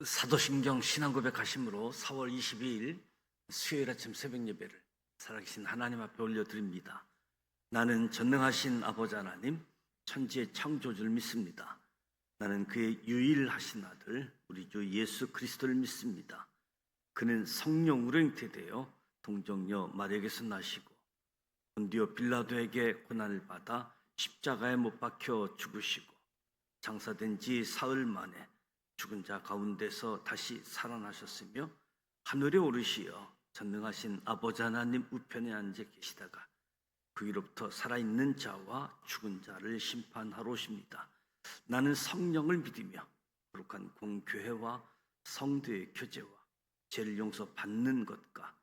사도신경 신앙고백하심으로 4월 22일 수요일 아침 새벽 예배를 살아계신 하나님 앞에 올려드립니다. 나는 전능하신 아버지 하나님, 천지의 창조주를 믿습니다. 나는 그의 유일하신 아들 우리 주 예수 그리스도를 믿습니다. 그는 성령으로 잉태되어 동정녀 마리아에게서 나시고 본디오 빌라도에게 고난을 받아 십자가에 못 박혀 죽으시고 장사된 지 사흘 만에 죽은 자 가운데서 다시 살아나셨으며 하늘에 오르시어 전능하신 아버지 하나님 우편에 앉아 계시다가 그 위로부터 살아있는 자와 죽은 자를 심판하러 오십니다. 나는 성령을 믿으며 거룩한 공교회와 성도의 교제와 죄를 용서받는 것과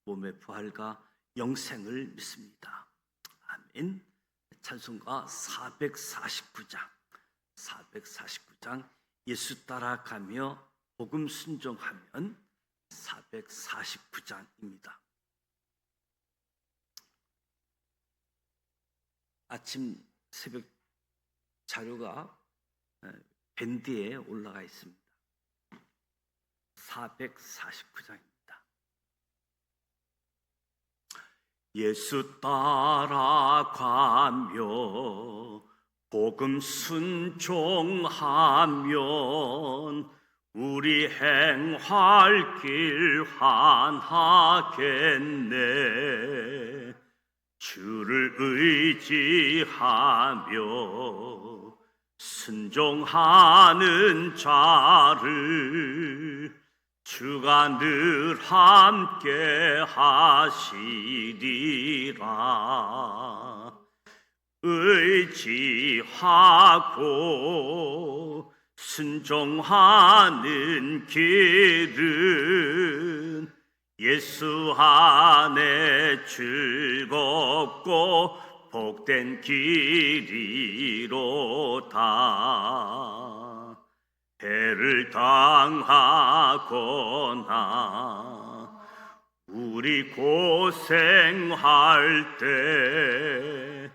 몸의 부활과 영생을 믿습니다. 아멘. 찬송가 449장 예수 따라가며 복음 순종하면 449장입니다. 아침 새벽 자료가 밴드에 올라가 있습니다. 449장입니다. 예수 따라가며 복음 순종하면 우리 행할 길 환하겠네. 주를 의지하며 순종하는 자를 주가 늘 함께 하시리라. 의지하고 순종하는 길은 예수 안에 즐겁고 복된 길이로다. 해를 당하거나 우리 고생할 때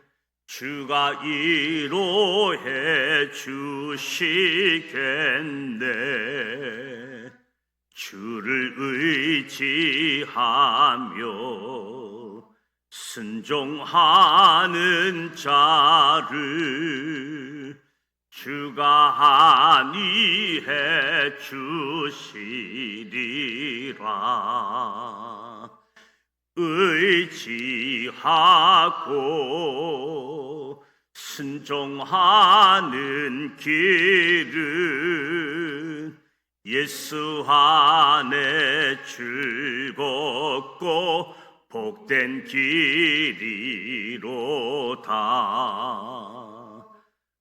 주가 위로해 주시겠네. 주를 의지하며 순종하는 자를 주가 안위해 주시리라. 의지하고 순종하는 길은 예수 안에 즐겁고 복된 길이로다.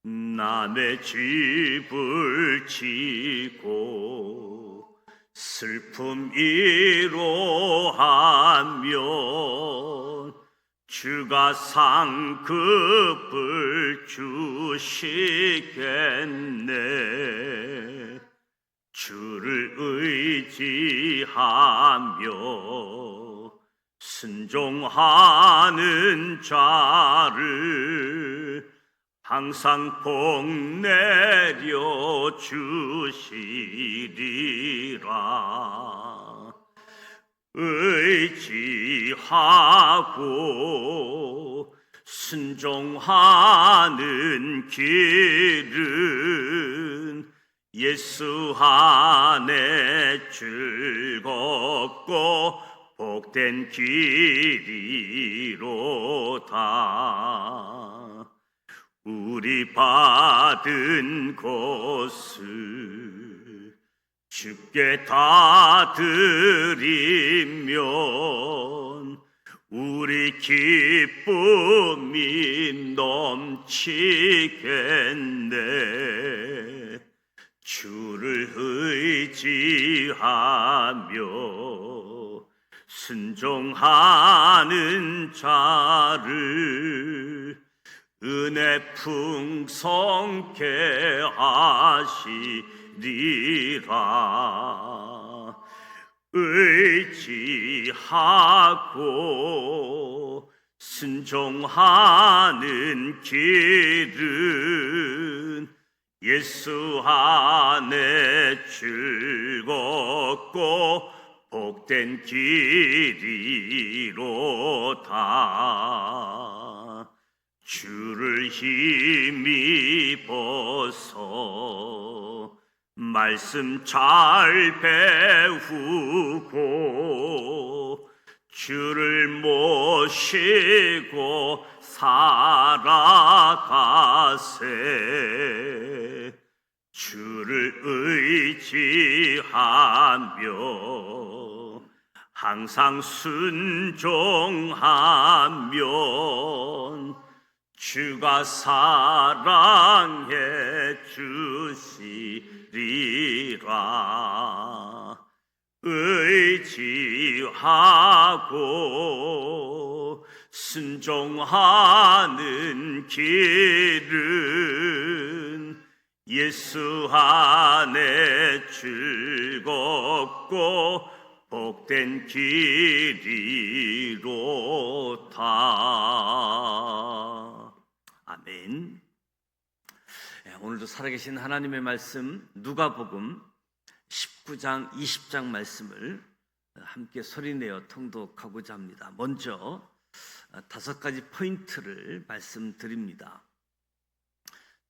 남의 집을 지고 슬픔 위로하면 주가 상급을 주시겠네. 주를 의지하며 순종하는 자를 항상 복 내려 주시리라. 의지하고 순종하는 길은 예수 안에 즐겁고 복된 길이로다. 우리 받은 것을 주께 다 드리면 우리 기쁨이 넘치겠네. 주를 의지하며 순종하는 자를 은혜 풍성케 하시리라. 의지하고 순종하는 길은 예수 안에 즐겁고 복된 길이로다. 주를 힘입어서 말씀 잘 배우고 주를 모시고 살아가세. 주를 의지하며 항상 순종하면 주가 사랑해 주시리라. 의지하고 순종하는 길은 예수 안에 즐겁고 복된 길이로다. 아멘. 오늘도 살아계신 하나님의 말씀 누가복음 19장 20장 말씀을 함께 소리내어 통독하고자 합니다. 먼저 5가지 포인트를 말씀드립니다.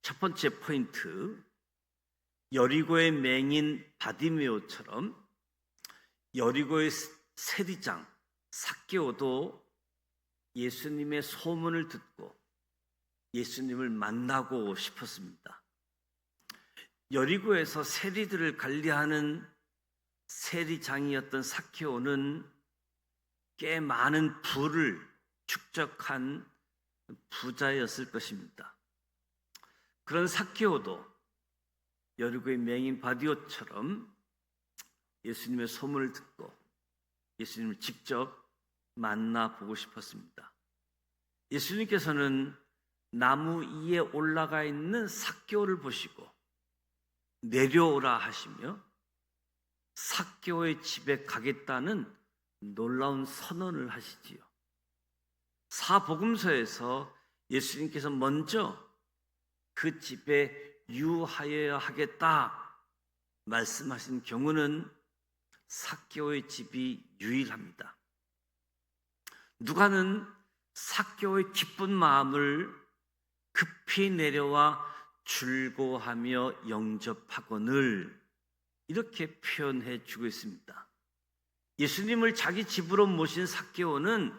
첫 번째 포인트, 여리고의 맹인 바디메오처럼 여리고의 세리장 삭개오도 예수님의 소문을 듣고 예수님을 만나고 싶었습니다. 여리고에서 세리들을 관리하는 세리장이었던 삭개오는 꽤 많은 부를 축적한 부자였을 것입니다. 그런 삭개오도 여리고의 맹인 바디오처럼 예수님의 소문을 듣고 예수님을 직접 만나보고 싶었습니다. 예수님께서는 나무 위에 올라가 있는 삭개오를 보시고 내려오라 하시며 삭개오의 집에 가겠다는 놀라운 선언을 하시지요. 사복음서에서 예수님께서 먼저 그 집에 유하여야 하겠다 말씀하신 경우는 삭개오의 집이 유일합니다. 누가는 삭개오의 기쁜 마음을 급히 내려와 즐거워하며 영접하거늘 이렇게 표현해 주고 있습니다. 예수님을 자기 집으로 모신 삭개오는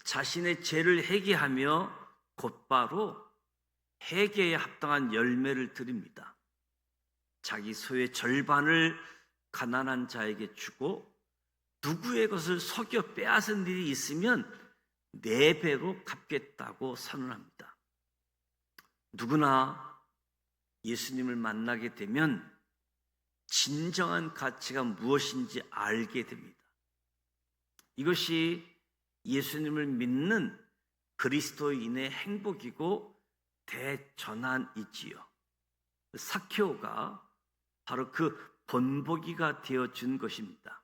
자신의 죄를 회개하며 곧바로 회개에 합당한 열매를 드립니다. 자기 소유의 절반을 가난한 자에게 주고 누구의 것을 속여 빼앗은 일이 있으면 4배로 갚겠다고 선언합니다. 누구나 예수님을 만나게 되면 진정한 가치가 무엇인지 알게 됩니다. 이것이 예수님을 믿는 그리스도인의 행복이고 대전환이지요. 삭개오가 바로 그 본보기가 되어준 것입니다.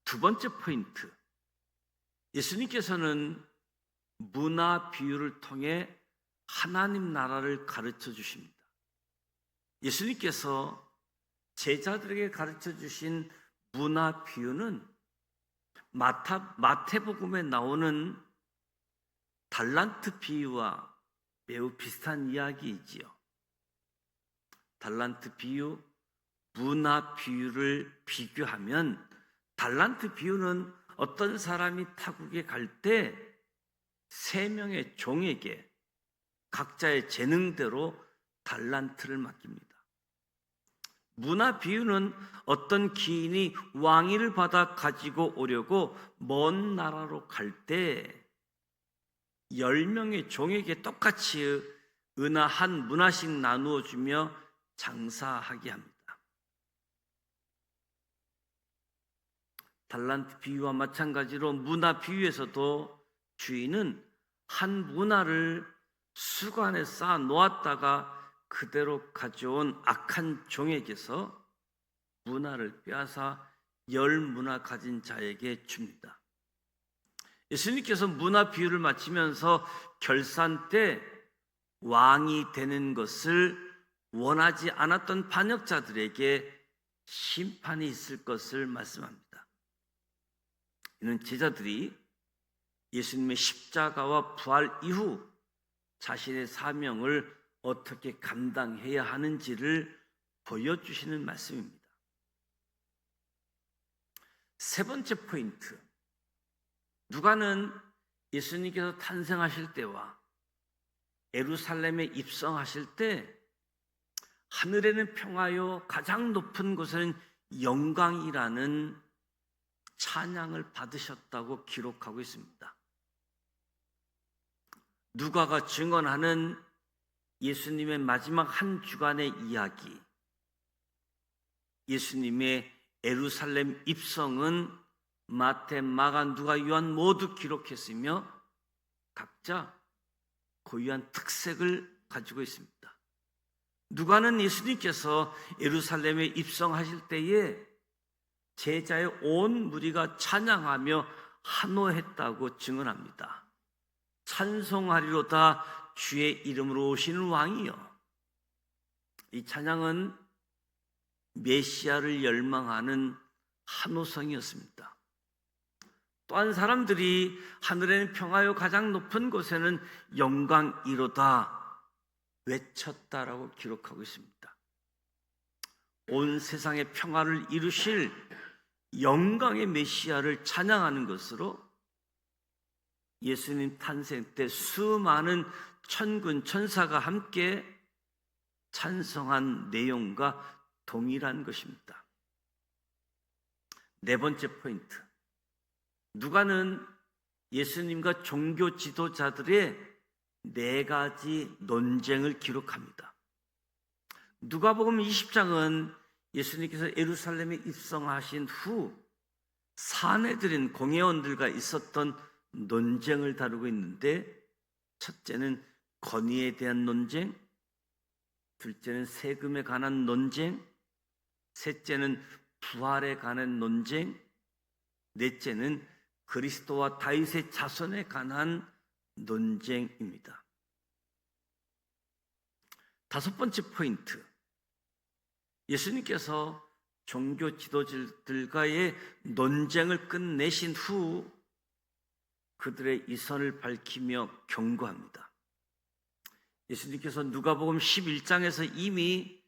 두 번째 포인트, 예수님께서는 문화 비유를 통해 하나님 나라를 가르쳐 주십니다. 예수님께서 제자들에게 가르쳐 주신 문화 비유는 마태복음에 나오는 달란트 비유와 매우 비슷한 이야기이지요. 달란트 비유, 문화 비유를 비교하면 달란트 비유는 어떤 사람이 타국에 갈 때 3명의 종에게 각자의 재능대로 달란트를 맡깁니다. 문화 비유는 어떤 기인이 왕위를 받아 가지고 오려고 먼 나라로 갈 때 10명의 종에게 똑같이 은하 한 문화씩 나누어 주며 장사하게 합니다. 달란트 비유와 마찬가지로 문화 비유에서도 주인은 한 문화를 수관에 쌓아 놓았다가 그대로 가져온 악한 종에게서 문화를 빼앗아 10문화 가진 자에게 줍니다. 예수님께서 문화 비유를 마치면서 결산 때 왕이 되는 것을 원하지 않았던 반역자들에게 심판이 있을 것을 말씀합니다. 이는 제자들이 예수님의 십자가와 부활 이후 자신의 사명을 어떻게 감당해야 하는지를 보여주시는 말씀입니다. 세 번째 포인트, 누가는 예수님께서 탄생하실 때와 예루살렘에 입성하실 때 하늘에는 평화요 가장 높은 곳에는 영광이라는 찬양을 받으셨다고 기록하고 있습니다. 누가가 증언하는 예수님의 마지막 한 주간의 이야기, 예수님의 예루살렘 입성은 마태, 마가, 누가, 요한 모두 기록했으며 각자 고유한 특색을 가지고 있습니다. 누가는 예수님께서 예루살렘에 입성하실 때에 제자의 온 무리가 찬양하며 환호했다고 증언합니다. 찬송하리로다 주의 이름으로 오시는 왕이여. 이 찬양은 메시아를 열망하는 환호성이었습니다. 또한 사람들이 하늘에는 평화요 가장 높은 곳에는 영광이로다 외쳤다라고 기록하고 있습니다. 온 세상의 평화를 이루실 영광의 메시아를 찬양하는 것으로 예수님 탄생 때 수많은 천군 천사가 함께 찬송한 내용과 동일한 것입니다. 네 번째 포인트, 누가는 예수님과 종교 지도자들의 네 가지 논쟁을 기록합니다. 누가복음 20장은 예수님께서 예루살렘에 입성하신 후 사내들인 공회원들과 있었던 논쟁을 다루고 있는데, 첫째는 건의에 대한 논쟁, 둘째는 세금에 관한 논쟁, 셋째는 부활에 관한 논쟁, 넷째는 그리스도와 다윗의 자손에 관한 논쟁입니다. 다섯 번째 포인트, 예수님께서 종교 지도자들과의 논쟁을 끝내신 후 그들의 이선을 밝히며 경고합니다. 예수님께서 누가복음 11장에서 이미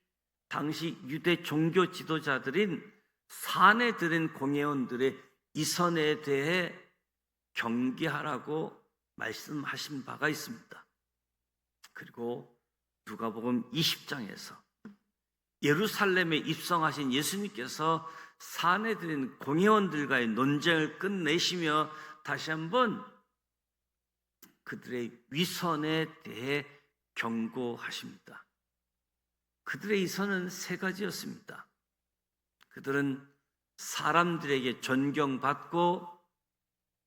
당시 유대 종교 지도자들인 사내들인 공회원들의 이선에 대해 경계하라고 말씀하신 바가 있습니다. 그리고 누가복음 20장에서 예루살렘에 입성하신 예수님께서 사내들인 공회원들과의 논쟁을 끝내시며 다시 한번 그들의 위선에 대해 경고하십니다. 그들의 이선은 세 가지였습니다. 그들은 사람들에게 존경받고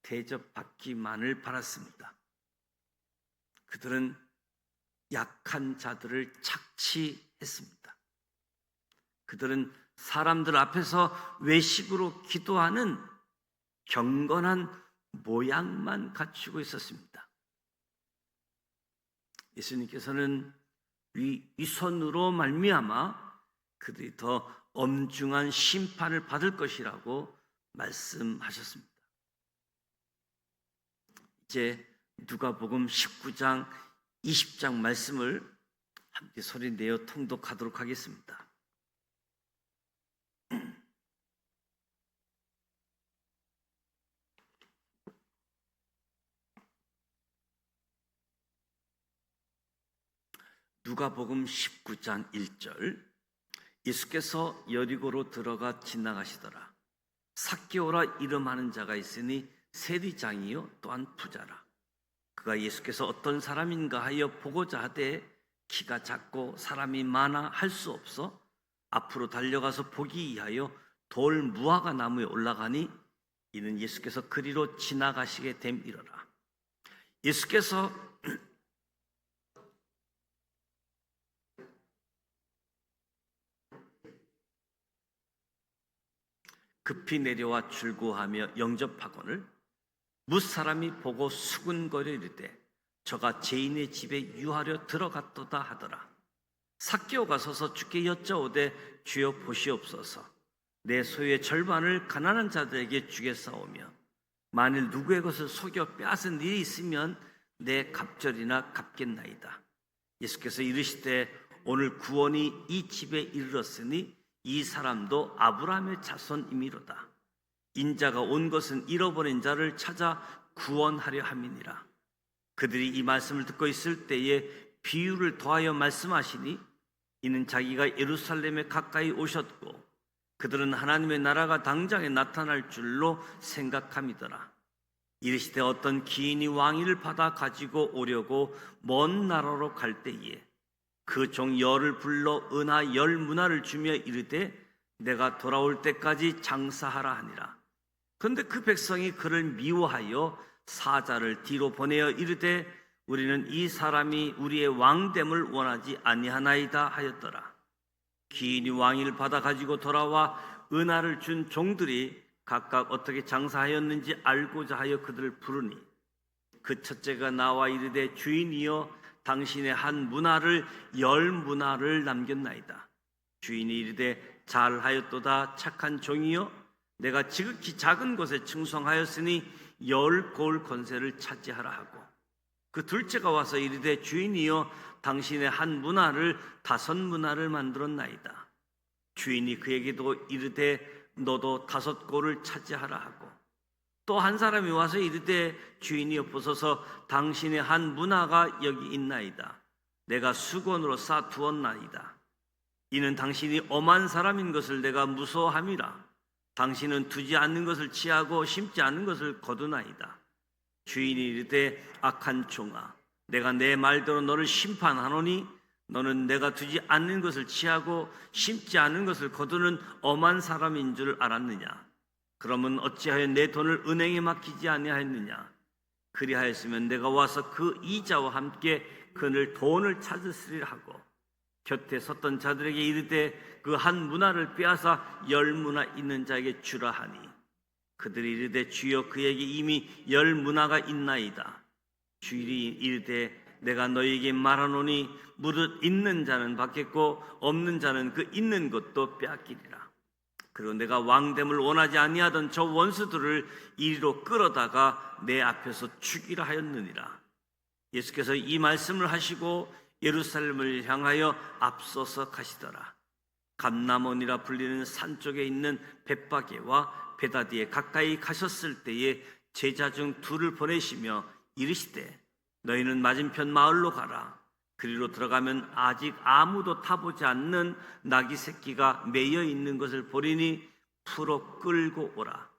대접받기만을 바랐습니다. 그들은 약한 자들을 착취했습니다. 그들은 사람들 앞에서 외식으로 기도하는 경건한 모양만 갖추고 있었습니다. 예수님께서는 위선으로 말미암아 그들이 더 엄중한 심판을 받을 것이라고 말씀하셨습니다. 이제 누가복음 19장 20장 말씀을 함께 소리 내어 통독하도록 하겠습니다. 누가복음 19장 1절, 예수께서 여리고로 들어가 지나가시더라. 삭개오라 이름하는 자가 있으니 세리장이요 또한 부자라. 그가 예수께서 어떤 사람인가 하여 보고자 하되 키가 작고 사람이 많아 할 수 없어 앞으로 달려가서 보기 위하여 돌 무화과 나무에 올라가니 이는 예수께서 그리로 지나가시게 됨이러라. 예수께서 급히 내려와 출구하며 영접하거늘 무사람이 보고 수군거려 이르되 저가 죄인의 집에 유하려 들어갔도다 하더라. 삭개오가 서서 주께 여짜오되 주여 보시옵소서. 내 소유의 절반을 가난한 자들에게 주겠사오며 만일 누구의 것을 속여 빼앗은 일이 있으면 내 갑절이나 갚겠나이다. 예수께서 이르시되 오늘 구원이 이 집에 이르렀으니 이 사람도 아브라함의 자손이미로다. 인자가 온 것은 잃어버린 자를 찾아 구원하려 함이니라. 그들이 이 말씀을 듣고 있을 때에 비유를 더하여 말씀하시니 이는 자기가 예루살렘에 가까이 오셨고 그들은 하나님의 나라가 당장에 나타날 줄로 생각함이더라. 이르시되 어떤 기인이 왕위를 받아 가지고 오려고 먼 나라로 갈 때에 그 종 열을 불러 은하 10문화를 주며 이르되 내가 돌아올 때까지 장사하라 하니라. 그런데 그 백성이 그를 미워하여 사자를 뒤로 보내어 이르되 우리는 이 사람이 우리의 왕됨을 원하지 아니하나이다 하였더라. 기인이 왕위를 받아 가지고 돌아와 은하를 준 종들이 각각 어떻게 장사하였는지 알고자 하여 그들을 부르니 그 첫째가 나와 이르되 주인이여 당신의 한 문화를 10문화를 남겼나이다. 주인이 이르되 잘하였도다 착한 종이여 내가 지극히 작은 곳에 충성하였으니 10골 권세를 차지하라 하고 그 둘째가 와서 이르되 주인이여 당신의 한 문화를 5문화를 만들었나이다. 주인이 그에게도 이르되 너도 5골을 차지하라 하고 또 한 사람이 와서 이르되 주인이여 보소서 당신의 한 문화가 여기 있나이다. 내가 수건으로 싸 두었나이다. 이는 당신이 엄한 사람인 것을 내가 무서워함이라. 당신은 두지 않는 것을 취하고 심지 않는 것을 거두나이다. 주인이 이르되 악한 종아 내가 내 말대로 너를 심판하노니 너는 내가 두지 않는 것을 취하고 심지 않은 것을 거두는 엄한 사람인 줄 알았느냐? 그러면 어찌하여 내 돈을 은행에 맡기지 아니하였느냐? 그리하였으면 내가 와서 그 이자와 함께 그늘 돈을 찾으시리라 하고 곁에 섰던 자들에게 이르되 그 한 문화를 빼앗아 10문화 있는 자에게 주라 하니 그들이 이르되 주여 그에게 이미 10문화가 있나이다. 주인이 이르되 내가 너희에게 말하노니 무릇 있는 자는 받겠고 없는 자는 그 있는 것도 빼앗기리라. 그리고 내가 왕됨을 원하지 아니하던 저 원수들을 이리로 끌어다가 내 앞에서 죽이라 하였느니라. 예수께서 이 말씀을 하시고 예루살렘을 향하여 앞서서 가시더라. 감람원이라 불리는 산 쪽에 있는 벳바게와 베다디에 가까이 가셨을 때에 제자 중 둘을 보내시며 이르시되 너희는 맞은편 마을로 가라. 그리로 들어가면 아직 아무도 타보지 않는 나귀 새끼가 매여 있는 것을 보리니 풀어 끌고 오라.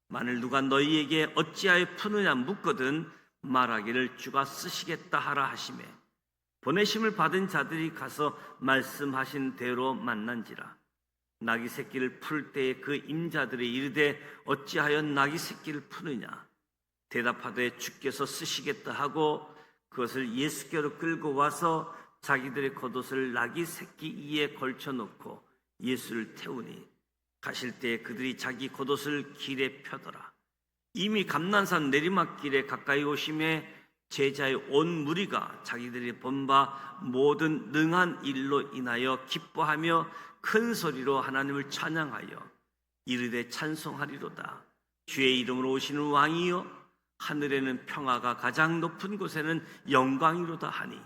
만일 누가 너희에게 어찌하여 푸느냐 묻거든 말하기를 주가 쓰시겠다 하라 하시매 보내심을 받은 자들이 가서 말씀하신 대로 만난지라. 나귀 새끼를 풀 때에 그 임자들이 이르되 어찌하여 나귀 새끼를 푸느냐? 대답하되 주께서 쓰시겠다 하고 그것을 예수께로 끌고 와서 자기들의 겉옷을 나귀 새끼 이에 걸쳐놓고 예수를 태우니 가실 때에 그들이 자기 겉옷을 길에 펴더라. 이미 감난산 내리막길에 가까이 오심에 제자의 온 무리가 자기들이 본 바 모든 능한 일로 인하여 기뻐하며 큰 소리로 하나님을 찬양하여 이르되 찬송하리로다. 주의 이름으로 오시는 왕이여 하늘에는 평화가 가장 높은 곳에는 영광이로다 하니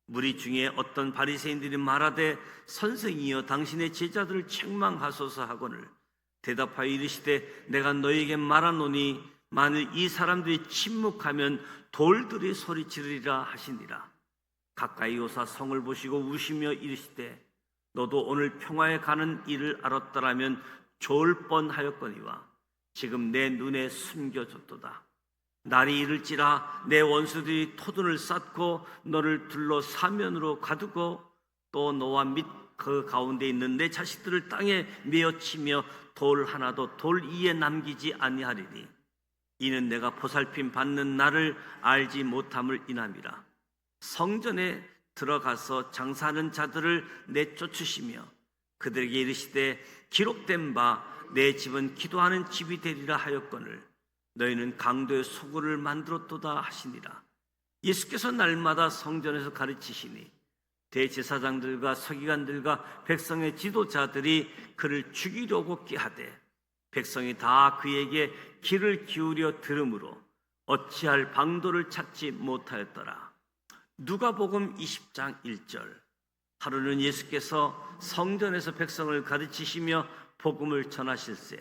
무리 중에 어떤 바리새인들이 말하되 선생이여 당신의 제자들을 책망하소서 하거늘 대답하여 이르시되 내가 너희에게 말하노니 만일 이 사람들이 침묵하면 돌들이 소리지르리라 하시니라. 가까이 오사 성을 보시고 우시며 이르시되 너도 오늘 평화에 가는 일을 알았더라면 좋을 뻔하였거니와 지금 내 눈에 숨겨졌도다. 날이 이를지라 내 원수들이 토둔을 쌓고 너를 둘러 사면으로 가두고 또 너와 및 그 가운데 있는 내 자식들을 땅에 메어치며 돌 하나도 돌 위에 남기지 아니하리니 이는 내가 보살핌 받는 나를 알지 못함을 인함이라. 성전에 들어가서 장사하는 자들을 내쫓으시며 그들에게 이르시되 기록된 바 내 집은 기도하는 집이 되리라 하였거늘 너희는 강도의 소굴을 만들었도다 하시니라. 예수께서 날마다 성전에서 가르치시니 대제사장들과 서기관들과 백성의 지도자들이 그를 죽이려고 꾀하되 백성이 다 그에게 귀를 기울여 들으므로 어찌할 방도를 찾지 못하였더라. 누가복음 20장 1절. 하루는 예수께서 성전에서 백성을 가르치시며 복음을 전하실세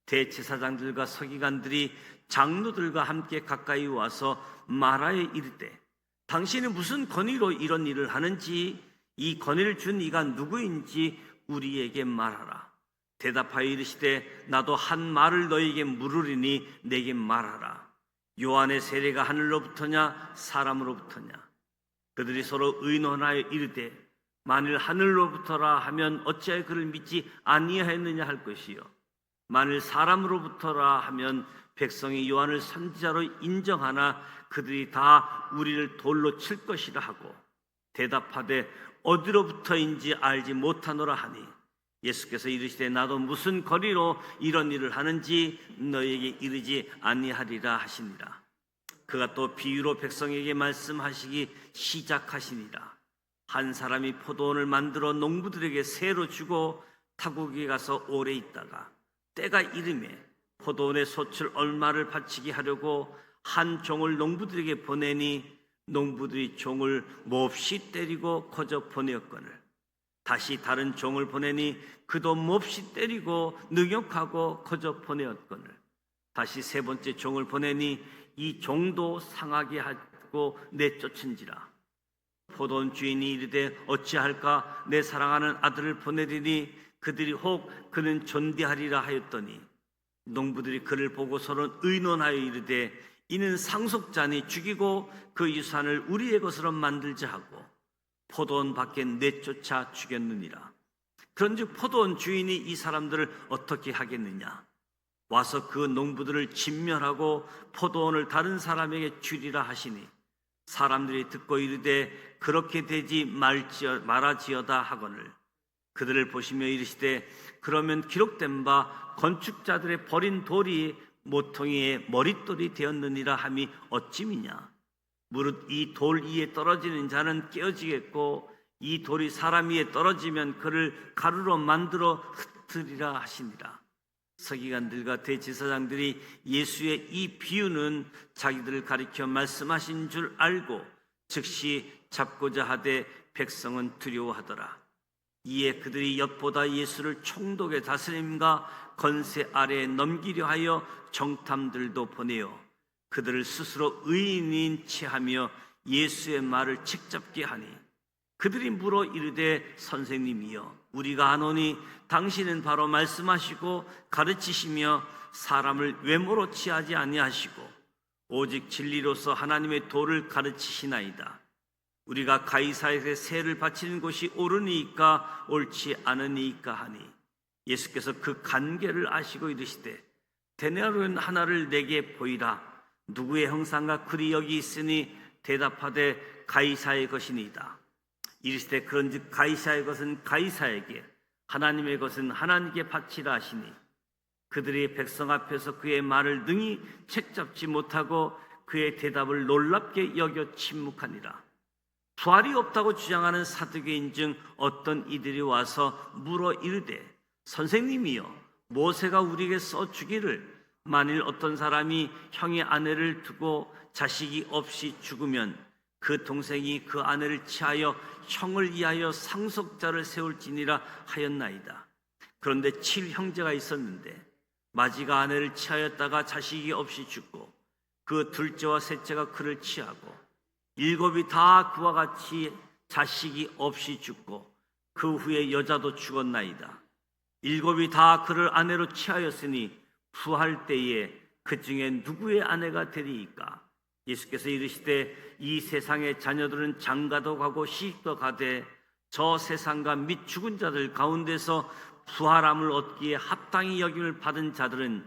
대제사장들과 서기관들이 장로들과 함께 가까이 와서 말하여 이르되 당신이 무슨 권위로 이런 일을 하는지 이 권위를 준 이가 누구인지 우리에게 말하라. 대답하여 이르시되 나도 한 말을 너에게 물으리니 내게 말하라. 요한의 세례가 하늘로부터냐 사람으로부터냐? 그들이 서로 의논하여 이르되 만일 하늘로부터라 하면 어찌하여 그를 믿지 아니하였느냐 할 것이요 만일 사람으로부터라 하면 백성이 요한을 선지자로 인정하나 그들이 다 우리를 돌로 칠 것이라 하고 대답하되 어디로부터인지 알지 못하노라 하니 예수께서 이르시되 나도 무슨 거리로 이런 일을 하는지 너에게 이르지 아니하리라 하시니라. 그가 또 비유로 백성에게 말씀하시기 시작하시니라. 한 사람이 포도원을 만들어 농부들에게 새로 주고 타국에 가서 오래 있다가 때가 이르매 포도원의 소출 얼마를 바치게 하려고 한 종을 농부들에게 보내니 농부들이 종을 몹시 때리고 거저 보내었거늘 다시 다른 종을 보내니 그도 몹시 때리고 능욕하고 거저 보내었거늘 다시 세 번째 종을 보내니 이 종도 상하게 하고 내쫓은지라. 포도원 주인이 이르되 어찌할까 내 사랑하는 아들을 보내리니 그들이 혹 그는 존대하리라 하였더니 농부들이 그를 보고 서로 의논하여 이르되 이는 상속자니 죽이고 그 유산을 우리의 것으로 만들자 하고 포도원 밖에 내쫓아 죽였느니라. 그런즉 포도원 주인이 이 사람들을 어떻게 하겠느냐? 와서 그 농부들을 진멸하고 포도원을 다른 사람에게 주리라 하시니 사람들이 듣고 이르되 그렇게 되지 말아지어다 하거늘 그들을 보시며 이르시되 그러면 기록된 바 건축자들의 버린 돌이 모퉁이의 머릿돌이 되었느니라 함이 어찌미냐? 무릇 이 돌 위에 떨어지는 자는 깨어지겠고 이 돌이 사람 위에 떨어지면 그를 가루로 만들어 흩으리라 하시니라. 서기관들과 대제사장들이 예수의 이 비유는 자기들을 가리켜 말씀하신 줄 알고 즉시 잡고자 하되 백성은 두려워하더라. 이에 그들이 엿보다 예수를 총독의 다스림과 건세 아래에 넘기려 하여 정탐들도 보내어 그들을 스스로 의인인 체하며 예수의 말을 책잡게 하니 그들이 물어 이르되 선생님이여 우리가 아노니 당신은 바로 말씀하시고 가르치시며 사람을 외모로 취하지 아니하시고 오직 진리로서 하나님의 도를 가르치시나이다. 우리가 가이사에게 세를 바치는 것이 옳으니까 옳지 않으니까 하니 예수께서 그 관계를 아시고 이르시되 데나리온 하나를 내게 보이라. 누구의 형상과 글이 여기 있으니 대답하되 가이사의 것이니이다. 이르시되 그런즉 가이사의 것은 가이사에게 하나님의 것은 하나님께 바치라 하시니 그들이 백성 앞에서 그의 말을 능히 책잡지 못하고 그의 대답을 놀랍게 여겨 침묵하니라. 부활이 없다고 주장하는 사두개인 중 어떤 이들이 와서 물어 이르되 선생님이여 모세가 우리에게 써주기를 만일 어떤 사람이 형의 아내를 두고 자식이 없이 죽으면 그 동생이 그 아내를 취하여 형을 위하여 상속자를 세울지니라 하였나이다. 그런데 7형제가 있었는데 마지가 아내를 취하였다가 자식이 없이 죽고 그 둘째와 셋째가 그를 취하고 7이 다 그와 같이 자식이 없이 죽고 그 후에 여자도 죽었나이다. 7이 다 그를 아내로 취하였으니 부활 때에 그 중에 누구의 아내가 되리이까? 예수께서 이르시되 이 세상의 자녀들은 장가도 가고 시집도 가되 저 세상과 및 죽은 자들 가운데서 부활함을 얻기에 합당히 여김을 받은 자들은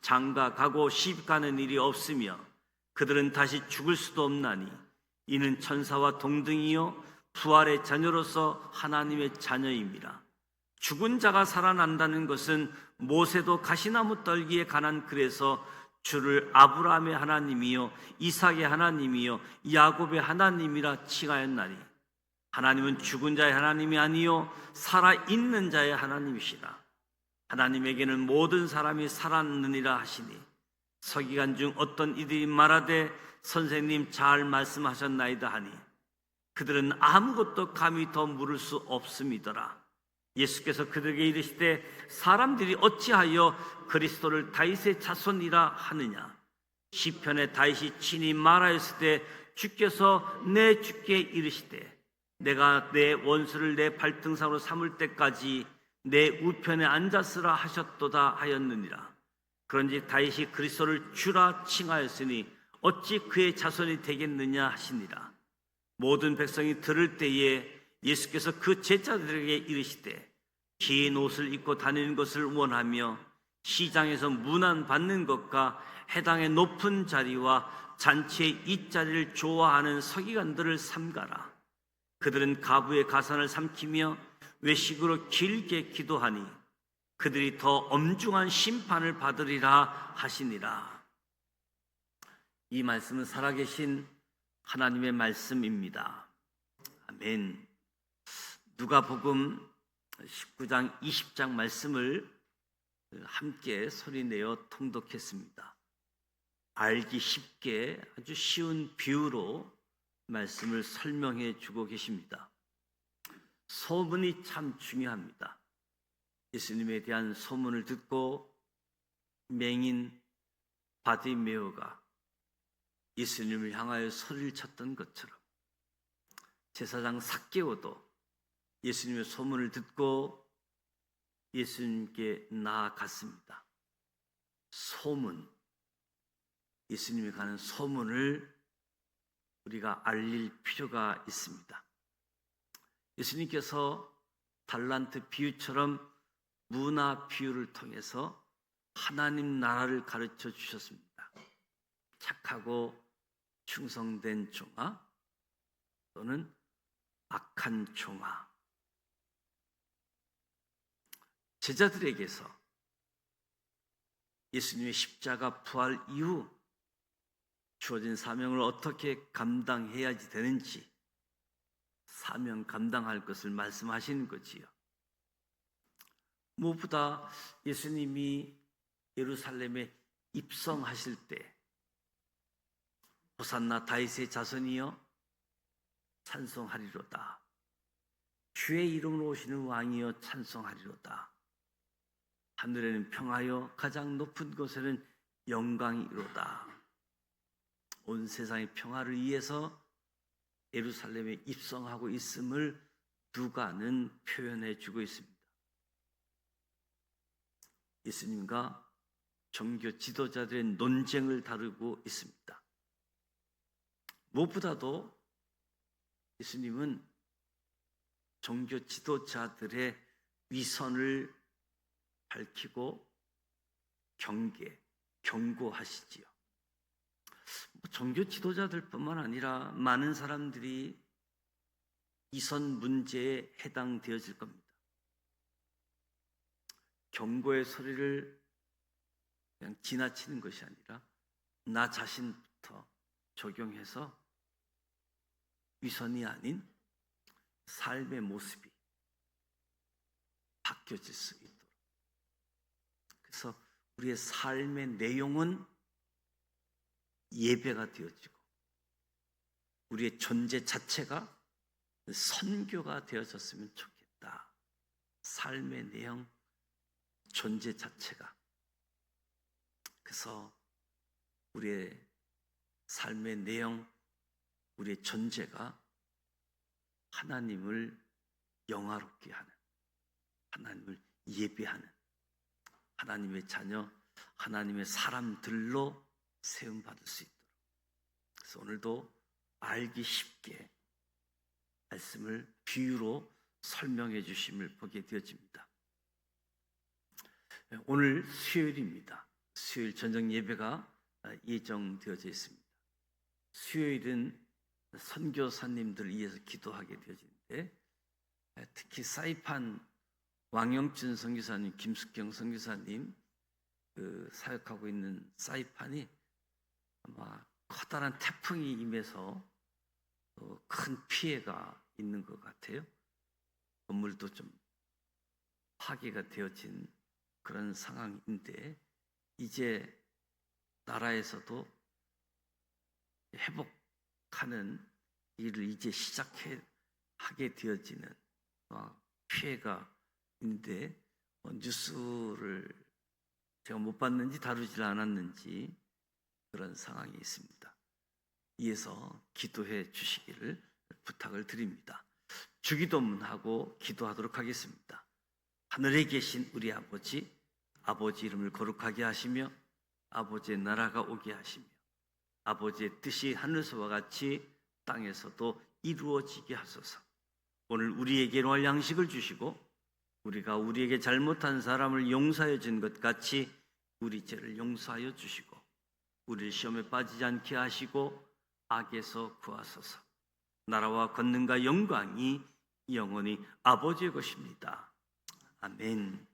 장가 가고 시집 가는 일이 없으며 그들은 다시 죽을 수도 없나니 이는 천사와 동등이요 부활의 자녀로서 하나님의 자녀입니다. 죽은 자가 살아난다는 것은 모세도 가시나무 떨기에 관한 글에서 주를 아브라함의 하나님이요 이삭의 하나님이요 야곱의 하나님이라 칭하였나니 하나님은 죽은 자의 하나님이 아니요 살아있는 자의 하나님이시라. 하나님에게는 모든 사람이 살았느니라 하시니 서기관 중 어떤 이들이 말하되 선생님 잘 말씀하셨나이다 하니 그들은 아무것도 감히 더 물을 수 없음이더라. 예수께서 그들에게 이르시되 사람들이 어찌하여 그리스도를 다윗의 자손이라 하느냐. 시편에 다윗이 친히 말하였을 때 주께서 내 주께 이르시되 내가 내 원수를 내 발등상으로 삼을 때까지 내 우편에 앉았으라 하셨도다 하였느니라. 그런지 다윗이 그리스도를 주라 칭하였으니 어찌 그의 자손이 되겠느냐 하시니라. 모든 백성이 들을 때에 예수께서 그 제자들에게 이르시되 긴 옷을 입고 다니는 것을 원하며 시장에서 문안 받는 것과 해당의 높은 자리와 잔치의 잇자리를 좋아하는 서기관들을 삼가라. 그들은 가부의 가산을 삼키며 외식으로 길게 기도하니 그들이 더 엄중한 심판을 받으리라 하시니라. 이 말씀은 살아계신 하나님의 말씀입니다. 아멘. 누가복음 19장 20장 말씀을 함께 소리내어 통독했습니다. 알기 쉽게 아주 쉬운 비유로 말씀을 설명해 주고 계십니다. 소문이 참 중요합니다. 예수님에 대한 소문을 듣고 맹인 바디메오가 예수님을 향하여 소리를 쳤던 것처럼 제사장 삭개오도 예수님의 소문을 듣고 예수님께 나아갔습니다. 소문, 예수님이 가는 소문을 우리가 알릴 필요가 있습니다. 예수님께서 달란트 비유처럼 문화 비유를 통해서 하나님 나라를 가르쳐 주셨습니다. 착하고 충성된 종아 또는 악한 종아. 제자들에게서 예수님의 십자가 부활 이후 주어진 사명을 어떻게 감당해야지 되는지 사명 감당할 것을 말씀하시는 거지요. 무엇보다 예수님이 예루살렘에 입성하실 때 호산나 다윗의 자손이여 찬송하리로다. 주의 이름으로 오시는 왕이여 찬송하리로다. 하늘에는 평하여 가장 높은 곳에는 영광이로다. 온 세상의 평화를 위해서 예루살렘에 입성하고 있음을 누가는 표현해 주고 있습니다. 예수님과 종교 지도자들의 논쟁을 다루고 있습니다. 무엇보다도 예수님은 종교 지도자들의 위선을 밝히고 경고하시지요. 종교 지도자들뿐만 아니라 많은 사람들이 위선 문제에 해당되어질 겁니다. 경고의 소리를 그냥 지나치는 것이 아니라 나 자신부터 적용해서 위선이 아닌 삶의 모습이 바뀌어질 수 있도록. 그래서 우리의 삶의 내용은 예배가 되어지고 우리의 존재 자체가 선교가 되어졌으면 좋겠다. 삶의 내용, 존재 자체가. 그래서 우리의 삶의 내용, 우리의 존재가 하나님을 영화롭게 하는, 하나님을 예배하는, 하나님의 자녀, 하나님의 사람들로 세움받을 수 있도록. 그래서 오늘도 알기 쉽게 말씀을 비유로 설명해 주심을 보게 되어집니다. 오늘 수요일입니다. 수요일 저녁 예배가 예정되어져 있습니다. 수요일은 선교사님들을 위해서 기도하게 되어지는데 특히 사이판 왕영준 선교사님, 김숙경 선교사님 사역하고 있는 사이판이 아마 커다란 태풍이 임해서 큰 피해가 있는 것 같아요. 건물도 좀 파괴가 되어진 그런 상황인데 이제 나라에서도 회복하는 일을 이제 하게 되어지는 피해가 있는데 뉴스를 제가 못 봤는지 다루질 않았는지 그런 상황이 있습니다. 이에서 기도해 주시기를 부탁을 드립니다. 주기도문하고 기도하도록 하겠습니다. 하늘에 계신 우리 아버지, 아버지 이름을 거룩하게 하시며 아버지의 나라가 오게 하시며 아버지의 뜻이 하늘에서와 같이 땅에서도 이루어지게 하소서. 오늘 우리에게 일용할 양식을 주시고 우리가 우리에게 잘못한 사람을 용서하여 준 것 같이 우리 죄를 용서하여 주시고 우리를 시험에 빠지지 않게 하시고 악에서 구하소서. 나라와 권능과 영광이 영원히 아버지의 것입니다. 아멘.